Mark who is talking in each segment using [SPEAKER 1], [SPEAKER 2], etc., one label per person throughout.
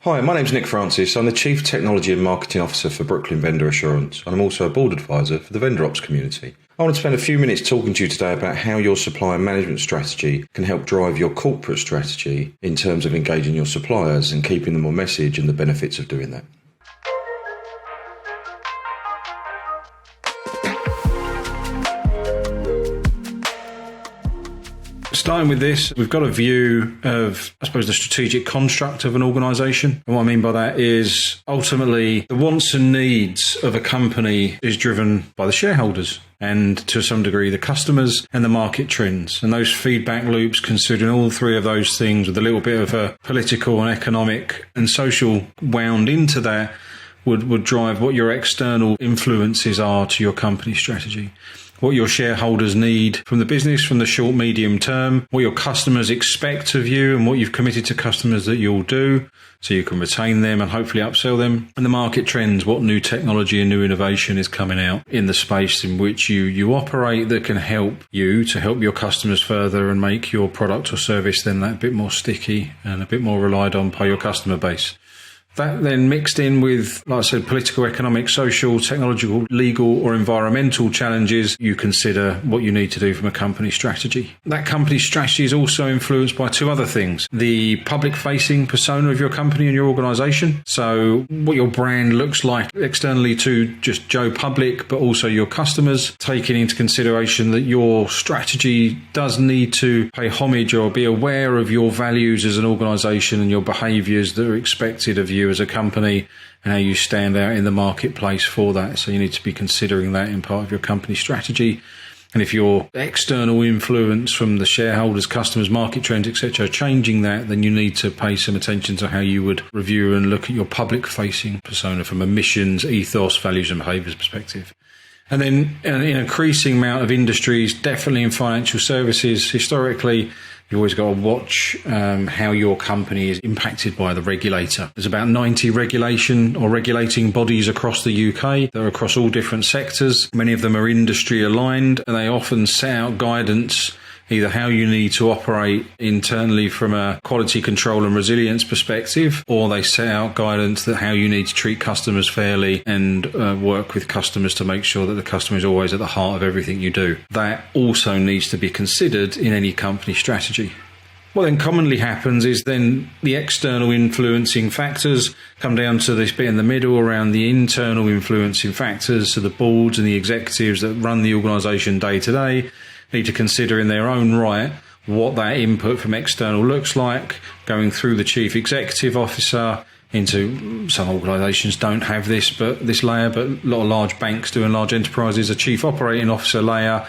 [SPEAKER 1] Hi, my name's Nick Francis. I'm the Chief Technology and Marketing Officer for Brooklyn Vendor Assurance, and I'm also a board advisor for the Vendor Ops community. I want to spend a few minutes talking to you today about how your supplier management strategy can help drive your corporate strategy in terms of engaging your suppliers and keeping them on message and the benefits of doing that. Starting with this, we've got a view of, I suppose, the strategic construct of an organisation. And what I mean by that is ultimately the wants and needs of a company is driven by the shareholders and to some degree the customers and the market trends. And those feedback loops, considering all three of those things with a little bit of a political and economic and social wound into that, would drive what your external influences are to your company strategy. What your shareholders need from the business, from the short, medium term, what your customers expect of you and what you've committed to customers that you'll do so you can retain them and hopefully upsell them. And the market trends, what new technology and new innovation is coming out in the space in which you operate that can help you to help your customers further and make your product or service then that bit more sticky and a bit more relied on by your customer base. That then mixed in with, like I said, political, economic, social, technological, legal or environmental challenges, you consider what you need to do from a company strategy. That company strategy is also influenced by two other things. The public-facing persona of your company and your organisation. So what your brand looks like externally to just Joe Public, but also your customers, taking into consideration that your strategy does need to pay homage or be aware of your values as an organisation and your behaviours that are expected of you as a company and how you stand out in the marketplace for that. So you need to be considering that in part of your company strategy. And if your external influence from the shareholders, customers, market trends, etc. are changing that, then you need to pay some attention to how you would review and look at your public-facing persona from a missions, ethos, values and behaviours perspective. And then in an increasing amount of industries, definitely in financial services, historically, you've always got to watch how your company is impacted by the regulator. There's about 90 regulation or regulating bodies across the UK. They're across all different sectors. Many of them are industry aligned, and they often set out guidance, either how you need to operate internally from a quality control and resilience perspective, or they set out guidance that how you need to treat customers fairly and work with customers to make sure that the customer is always at the heart of everything you do. That also needs to be considered in any company strategy. What then commonly happens is then the external influencing factors come down to this bit in the middle around the internal influencing factors, so the boards and the executives that run the organisation day to day need to consider in their own right what that input from external looks like, going through the chief executive officer into, some organisations don't have this layer, but a lot of large banks do and large enterprises, a chief operating officer layer,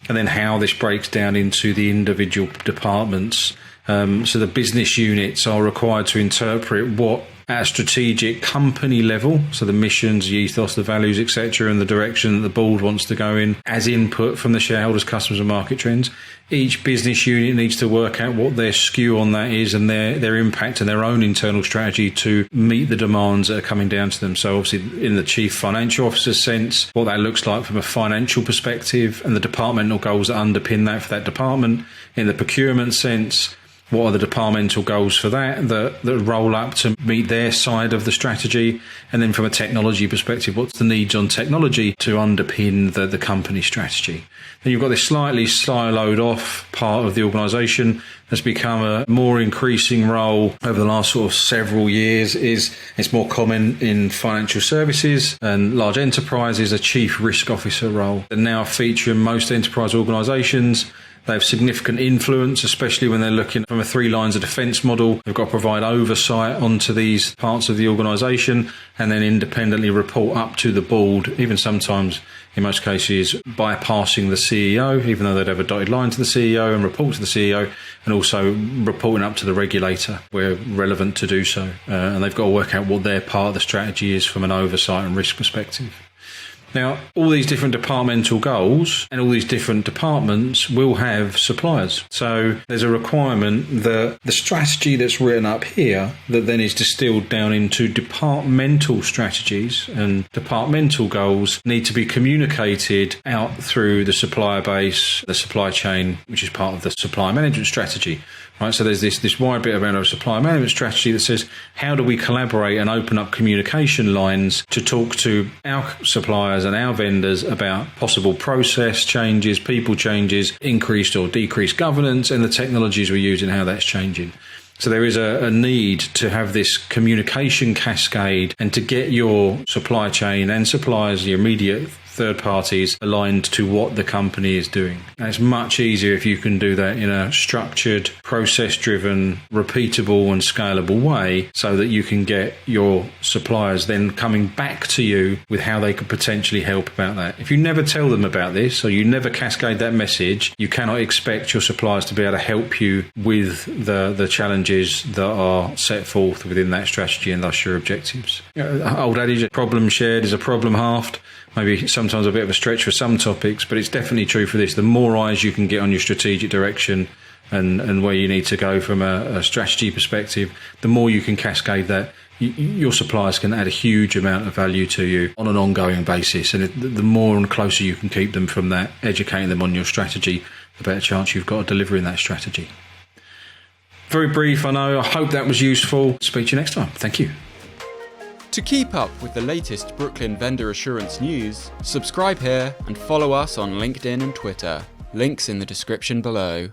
[SPEAKER 1] and then how this breaks down into the individual departments. So the business units are required to interpret what at a strategic company level, so the missions, the ethos, the values, etc., and the direction that the board wants to go in as input from the shareholders, customers and market trends. Each business unit needs to work out what their skew on that is and their impact and their own internal strategy to meet the demands that are coming down to them. So obviously in the chief financial officer's sense, what that looks like from a financial perspective and the departmental goals that underpin that for that department. In the procurement sense, what are the departmental goals for that roll up to meet their side of the strategy? And then from a technology perspective, what's the needs on technology to underpin the company strategy? Then you've got this slightly siloed off part of the organisation that's become a more increasing role over the last sort of several years. It's more common in financial services and large enterprises, a chief risk officer role. And now feature in most enterprise organisations. They have significant influence, especially when they're looking from a 3 lines of defence model. They've got to provide oversight onto these parts of the organisation and then independently report up to the board, even sometimes, in most cases, bypassing the CEO, even though they'd have a dotted line to the CEO and report to the CEO, and also reporting up to the regulator where relevant to do so. And they've got to work out what their part of the strategy is from an oversight and risk perspective. Now, all these different departmental goals and all these different departments will have suppliers. So there's a requirement that the strategy that's written up here that then is distilled down into departmental strategies and departmental goals need to be communicated out through the supplier base, the supply chain, which is part of the supply management strategy. Right, so there's this wide bit around a supplier management strategy that says, how do we collaborate and open up communication lines to talk to our suppliers and our vendors about possible process changes, people changes, increased or decreased governance, and the technologies we use and how that's changing. So there is a need to have this communication cascade and to get your supply chain and suppliers, your immediate third parties, aligned to what the company is doing. And it's much easier if you can do that in a structured, process-driven, repeatable and scalable way, so that you can get your suppliers then coming back to you with how they could potentially help about that. If you never tell them about this, or you never cascade that message, you cannot expect your suppliers to be able to help you with the challenges that are set forth within that strategy and thus your objectives. Old adage, a problem shared is a problem halved. Maybe sometimes a bit of a stretch for some topics, but it's definitely true for this. The more eyes you can get on your strategic direction and where you need to go from a strategy perspective, the more you can cascade that. Your suppliers can add a huge amount of value to you on an ongoing basis. And the more and closer you can keep them from that, educating them on your strategy, the better chance you've got of delivering that strategy. Very brief, I know. I hope that was useful. Speak to you next time. Thank you.
[SPEAKER 2] To keep up with the latest Brooklyn vendor assurance news, subscribe here and follow us on LinkedIn and Twitter. Links in the description below.